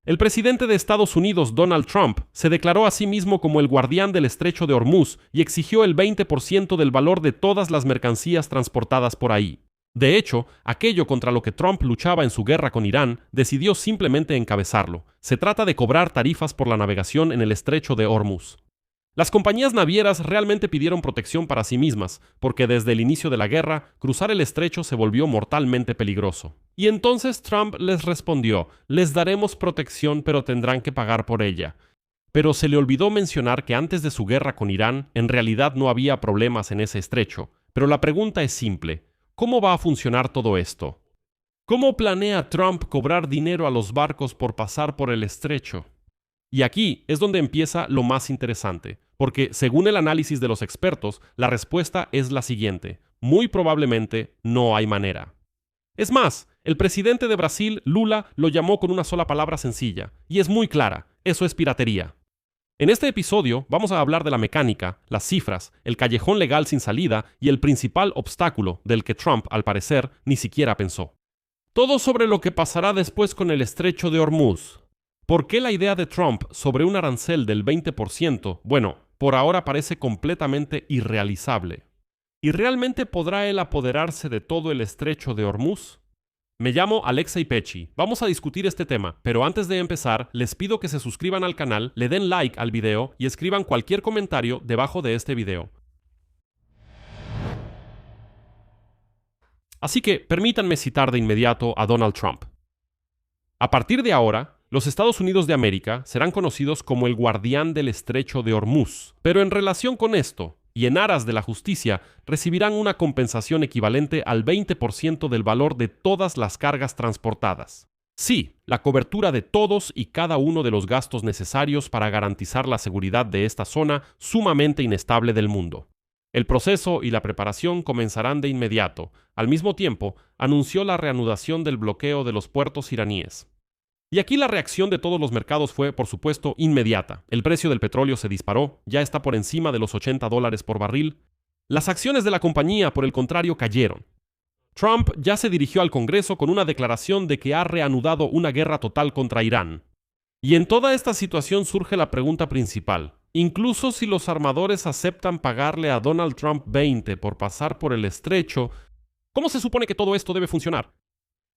El presidente de Estados Unidos, Donald Trump, se declaró a sí mismo como el guardián del estrecho de Hormuz y exigió el 20% del valor de todas las mercancías transportadas por ahí. De hecho, aquello contra lo que Trump luchaba en su guerra con Irán, decidió simplemente encabezarlo. Se trata de cobrar tarifas por la navegación en el estrecho de Hormuz. Las compañías navieras realmente pidieron protección para sí mismas, porque desde el inicio de la guerra, cruzar el estrecho se volvió mortalmente peligroso. Y entonces Trump les respondió: les daremos protección, pero tendrán que pagar por ella. Pero se le olvidó mencionar que antes de su guerra con Irán, en realidad no había problemas en ese estrecho. Pero la pregunta es simple: ¿cómo va a funcionar todo esto? ¿Cómo planea Trump cobrar dinero a los barcos por pasar por el estrecho? Y aquí es donde empieza lo más interesante, porque según el análisis de los expertos, la respuesta es la siguiente: muy probablemente no hay manera. Es más, el presidente de Brasil, Lula, lo llamó con una sola palabra sencilla, y es muy clara: eso es piratería. En este episodio vamos a hablar de la mecánica, las cifras, el callejón legal sin salida y el principal obstáculo del que Trump, al parecer, ni siquiera pensó. Todo sobre lo que pasará después con el estrecho de Hormuz. ¿Por qué la idea de Trump sobre un arancel del 20%, bueno, por ahora parece completamente irrealizable? ¿Y realmente podrá él apoderarse de todo el estrecho de Hormuz? Me llamo Alexei Pechi. Vamos a discutir este tema, pero antes de empezar, les pido que se suscriban al canal, le den like al video y escriban cualquier comentario debajo de este video. Así que permítanme citar de inmediato a Donald Trump. A partir de ahora, los Estados Unidos de América serán conocidos como el guardián del estrecho de Hormuz, pero en relación con esto, y en aras de la justicia, recibirán una compensación equivalente al 20% del valor de todas las cargas transportadas. Sí, la cobertura de todos y cada uno de los gastos necesarios para garantizar la seguridad de esta zona sumamente inestable del mundo. El proceso y la preparación comenzarán de inmediato. Al mismo tiempo, anunció la reanudación del bloqueo de los puertos iraníes. Y aquí la reacción de todos los mercados fue, por supuesto, inmediata. El precio del petróleo se disparó, ya está por encima de los $80 por barril. Las acciones de la compañía, por el contrario, cayeron. Trump ya se dirigió al Congreso con una declaración de que ha reanudado una guerra total contra Irán. Y en toda esta situación surge la pregunta principal. Incluso si los armadores aceptan pagarle a Donald Trump 20 por pasar por el estrecho, ¿cómo se supone que todo esto debe funcionar?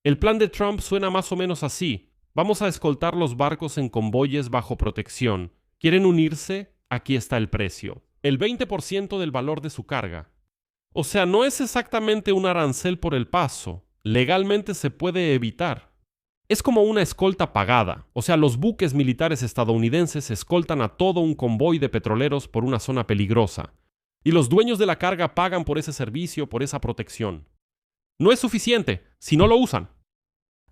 El plan de Trump suena más o menos así. Vamos a escoltar los barcos en convoyes bajo protección. ¿Quieren unirse? Aquí está el precio. El 20% del valor de su carga. O sea, no es exactamente un arancel por el paso. Legalmente se puede evitar. Es como una escolta pagada. O sea, los buques militares estadounidenses escoltan a todo un convoy de petroleros por una zona peligrosa. Y los dueños de la carga pagan por ese servicio, por esa protección. No es suficiente si no lo usan.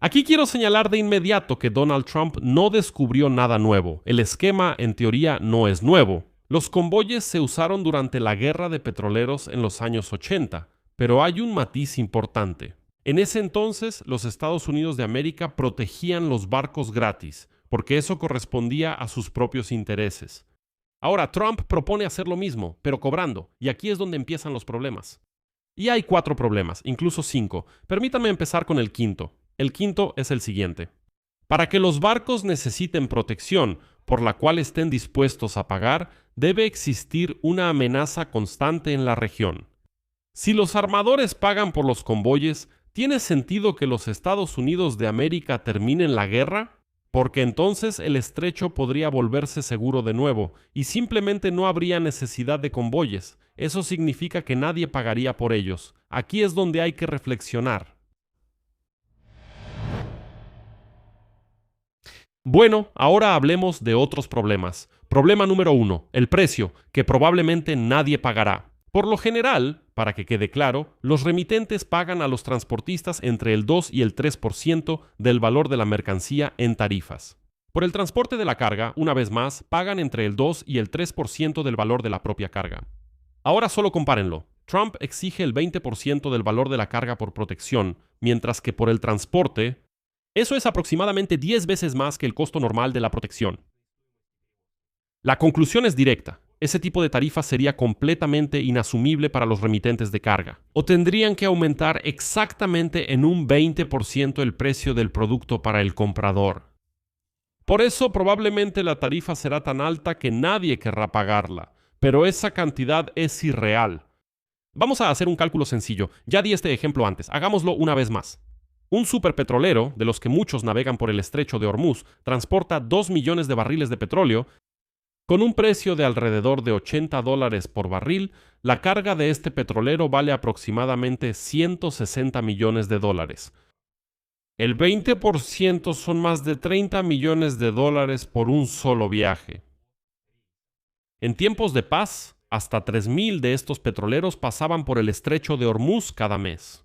Aquí quiero señalar de inmediato que Donald Trump no descubrió nada nuevo. El esquema, en teoría, no es nuevo. Los convoyes se usaron durante la guerra de petroleros en los años 80, pero hay un matiz importante. En ese entonces, los Estados Unidos de América protegían los barcos gratis, porque eso correspondía a sus propios intereses. Ahora, Trump propone hacer lo mismo, pero cobrando, y aquí es donde empiezan los problemas. Y hay 4 problemas, incluso 5. Permítanme empezar con el quinto. El quinto es el siguiente. Para que los barcos necesiten protección, por la cual estén dispuestos a pagar, debe existir una amenaza constante en la región. Si los armadores pagan por los convoyes, ¿tiene sentido que los Estados Unidos de América terminen la guerra? Porque entonces el estrecho podría volverse seguro de nuevo y simplemente no habría necesidad de convoyes. Eso significa que nadie pagaría por ellos. Aquí es donde hay que reflexionar. Bueno, ahora hablemos de otros problemas. Problema número 1, el precio, que probablemente nadie pagará. Por lo general, para que quede claro, los remitentes pagan a los transportistas entre el 2 y el 3% del valor de la mercancía en tarifas. Por el transporte de la carga, una vez más, pagan entre el 2 y el 3% del valor de la propia carga. Ahora solo compárenlo. Trump exige el 20% del valor de la carga por protección, mientras que por el transporte, eso es aproximadamente 10 veces más que el costo normal de la protección. La conclusión es directa. Ese tipo de tarifa sería completamente inasumible para los remitentes de carga. O tendrían que aumentar exactamente en un 20% el precio del producto para el comprador. Por eso probablemente la tarifa será tan alta que nadie querrá pagarla, pero esa cantidad es irreal. Vamos a hacer un cálculo sencillo. Ya di este ejemplo antes, hagámoslo una vez más. Un superpetrolero, de los que muchos navegan por el estrecho de Hormuz, transporta 2 millones de barriles de petróleo. Con un precio de alrededor de $80 por barril, la carga de este petrolero vale aproximadamente $160 millones. El 20% son más de $30 millones por un solo viaje. En tiempos de paz, hasta 3.000 de estos petroleros pasaban por el estrecho de Hormuz cada mes.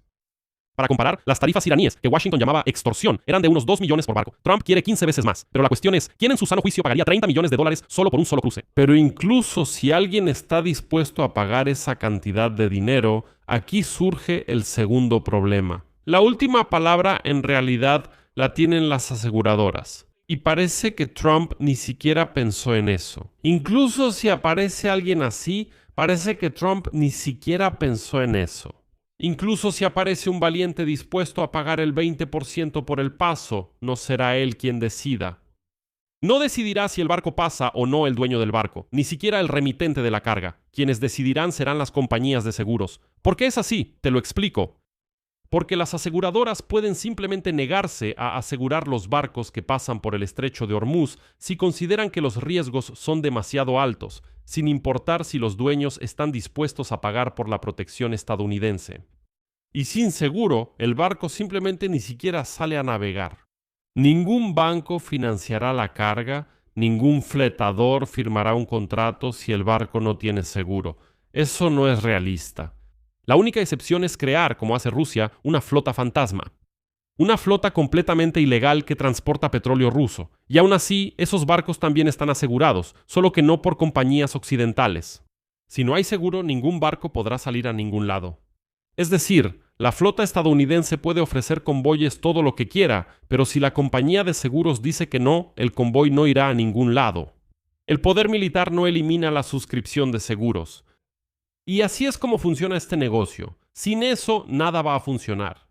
Para comparar, las tarifas iraníes, que Washington llamaba extorsión, eran de unos 2 millones por barco. Trump quiere 15 veces más, pero la cuestión es, ¿quién en su sano juicio pagaría $30 millones solo por un solo cruce? Pero incluso si alguien está dispuesto a pagar esa cantidad de dinero, aquí surge el segundo problema. La última palabra en realidad la tienen las aseguradoras. Y parece que Trump ni siquiera pensó en eso. Incluso si aparece alguien así, parece que Trump ni siquiera pensó en eso. Incluso si aparece un valiente dispuesto a pagar el 20% por el paso, no será él quien decida. No decidirá si el barco pasa o no el dueño del barco, ni siquiera el remitente de la carga. Quienes decidirán serán las compañías de seguros. ¿Por qué es así? Te lo explico. Porque las aseguradoras pueden simplemente negarse a asegurar los barcos que pasan por el estrecho de Hormuz si consideran que los riesgos son demasiado altos, sin importar si los dueños están dispuestos a pagar por la protección estadounidense. Y sin seguro, el barco simplemente ni siquiera sale a navegar. Ningún banco financiará la carga, ningún fletador firmará un contrato si el barco no tiene seguro. Eso no es realista. La única excepción es crear, como hace Rusia, una flota fantasma. Una flota completamente ilegal que transporta petróleo ruso. Y aún así, esos barcos también están asegurados, solo que no por compañías occidentales. Si no hay seguro, ningún barco podrá salir a ningún lado. Es decir, la flota estadounidense puede ofrecer convoyes todo lo que quiera, pero si la compañía de seguros dice que no, el convoy no irá a ningún lado. El poder militar no elimina la suscripción de seguros. Y así es como funciona este negocio. Sin eso, nada va a funcionar.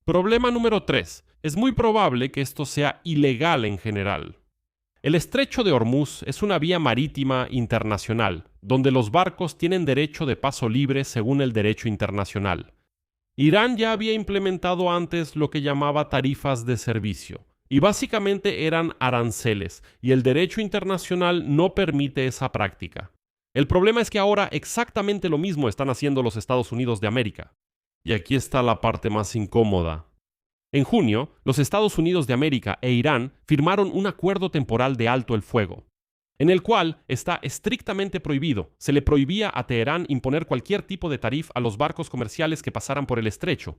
Problema número 3. Es muy probable que esto sea ilegal en general. El estrecho de Hormuz es una vía marítima internacional, donde los barcos tienen derecho de paso libre según el derecho internacional. Irán ya había implementado antes lo que llamaba tarifas de servicio, y básicamente eran aranceles, y el derecho internacional no permite esa práctica. El problema es que ahora exactamente lo mismo están haciendo los Estados Unidos de América. Y aquí está la parte más incómoda. En junio, los Estados Unidos de América e Irán firmaron un acuerdo temporal de alto el fuego, en el cual está estrictamente prohibido. Se le prohibía a Teherán imponer cualquier tipo de tarifa a los barcos comerciales que pasaran por el estrecho.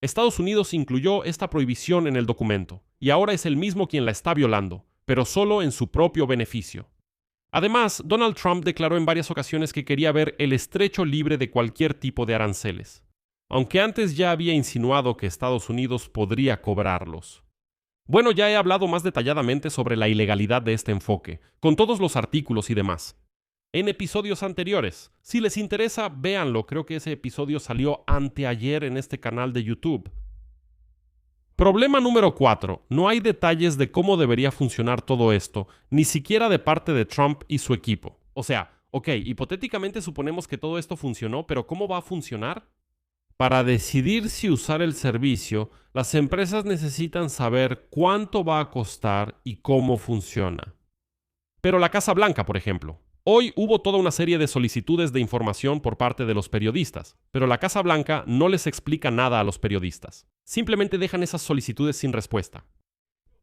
Estados Unidos incluyó esta prohibición en el documento, y ahora es el mismo quien la está violando, pero solo en su propio beneficio. Además, Donald Trump declaró en varias ocasiones que quería ver el estrecho libre de cualquier tipo de aranceles, aunque antes ya había insinuado que Estados Unidos podría cobrarlos. Bueno, ya he hablado más detalladamente sobre la ilegalidad de este enfoque, con todos los artículos y demás, en episodios anteriores. Si les interesa, véanlo, creo que ese episodio salió anteayer en este canal de YouTube. Problema número 4. No hay detalles de cómo debería funcionar todo esto, ni siquiera de parte de Trump y su equipo. O sea, hipotéticamente suponemos que todo esto funcionó, pero ¿cómo va a funcionar? Para decidir si usar el servicio, las empresas necesitan saber cuánto va a costar y cómo funciona. Pero la Casa Blanca, por ejemplo. Hoy hubo toda una serie de solicitudes de información por parte de los periodistas, pero la Casa Blanca no les explica nada a los periodistas. Simplemente dejan esas solicitudes sin respuesta.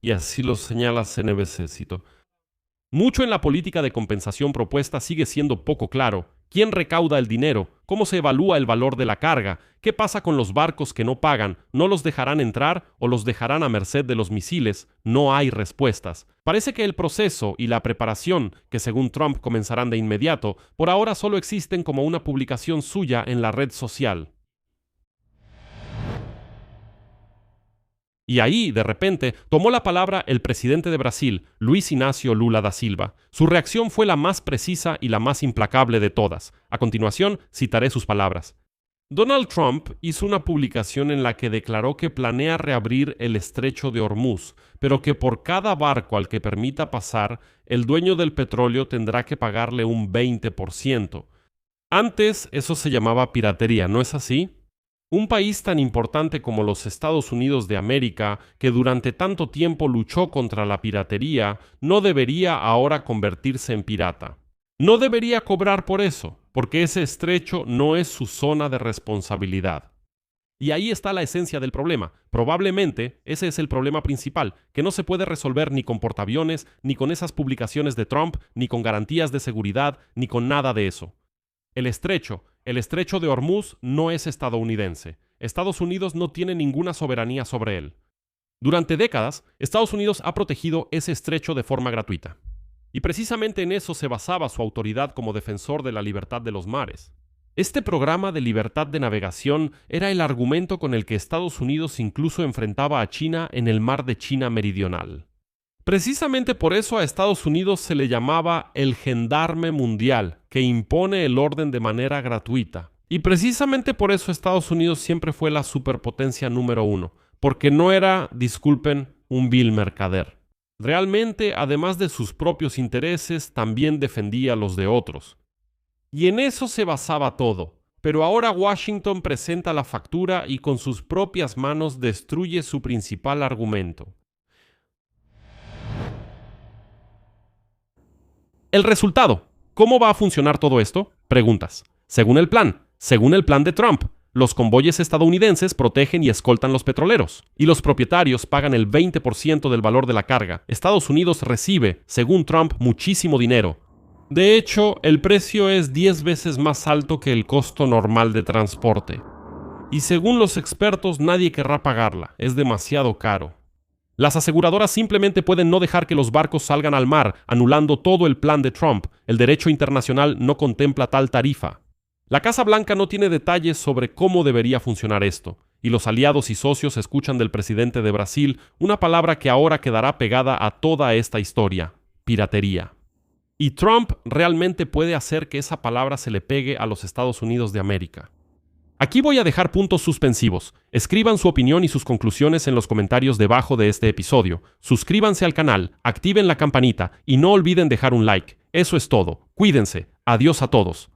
Y así lo señala CNBC, cito. Mucho en la política de compensación propuesta sigue siendo poco claro. ¿Quién recauda el dinero? ¿Cómo se evalúa el valor de la carga? ¿Qué pasa con los barcos que no pagan? ¿No los dejarán entrar o los dejarán a merced de los misiles? No hay respuestas. Parece que el proceso y la preparación, que según Trump comenzarán de inmediato, por ahora solo existen como una publicación suya en la red social. Y ahí, de repente, tomó la palabra el presidente de Brasil, Luiz Inácio Lula da Silva. Su reacción fue la más precisa y la más implacable de todas. A continuación, citaré sus palabras. Donald Trump hizo una publicación en la que declaró que planea reabrir el estrecho de Hormuz, pero que por cada barco al que permita pasar, el dueño del petróleo tendrá que pagarle un 20%. Antes eso se llamaba piratería, ¿no es así? Un país tan importante como los Estados Unidos de América, que durante tanto tiempo luchó contra la piratería, no debería ahora convertirse en pirata. No debería cobrar por eso, porque ese estrecho no es su zona de responsabilidad. Y ahí está la esencia del problema. Probablemente ese es el problema principal, que no se puede resolver ni con portaaviones, ni con esas publicaciones de Trump, ni con garantías de seguridad, ni con nada de eso. El estrecho de Hormuz no es estadounidense. Estados Unidos no tiene ninguna soberanía sobre él. Durante décadas, Estados Unidos ha protegido ese estrecho de forma gratuita. Y precisamente en eso se basaba su autoridad como defensor de la libertad de los mares. Este programa de libertad de navegación era el argumento con el que Estados Unidos incluso enfrentaba a China en el mar de China Meridional. Precisamente por eso a Estados Unidos se le llamaba el gendarme mundial, que impone el orden de manera gratuita. Y precisamente por eso Estados Unidos siempre fue la superpotencia número 1, porque no era, disculpen, un vil mercader. Realmente, además de sus propios intereses, también defendía los de otros. Y en eso se basaba todo. Pero ahora Washington presenta la factura y con sus propias manos destruye su principal argumento. El resultado. ¿Cómo va a funcionar todo esto? Preguntas. Según el plan de Trump, los convoyes estadounidenses protegen y escoltan los petroleros, y los propietarios pagan el 20% del valor de la carga. Estados Unidos recibe, según Trump, muchísimo dinero. De hecho, el precio es 10 veces más alto que el costo normal de transporte. Y según los expertos, nadie querrá pagarla. Es demasiado caro. Las aseguradoras simplemente pueden no dejar que los barcos salgan al mar, anulando todo el plan de Trump. El derecho internacional no contempla tal tarifa. La Casa Blanca no tiene detalles sobre cómo debería funcionar esto, y los aliados y socios escuchan del presidente de Brasil una palabra que ahora quedará pegada a toda esta historia: piratería. Y Trump realmente puede hacer que esa palabra se le pegue a los Estados Unidos de América. Aquí voy a dejar puntos suspensivos. Escriban su opinión y sus conclusiones en los comentarios debajo de este episodio. Suscríbanse al canal, activen la campanita y no olviden dejar un like. Eso es todo. Cuídense. Adiós a todos.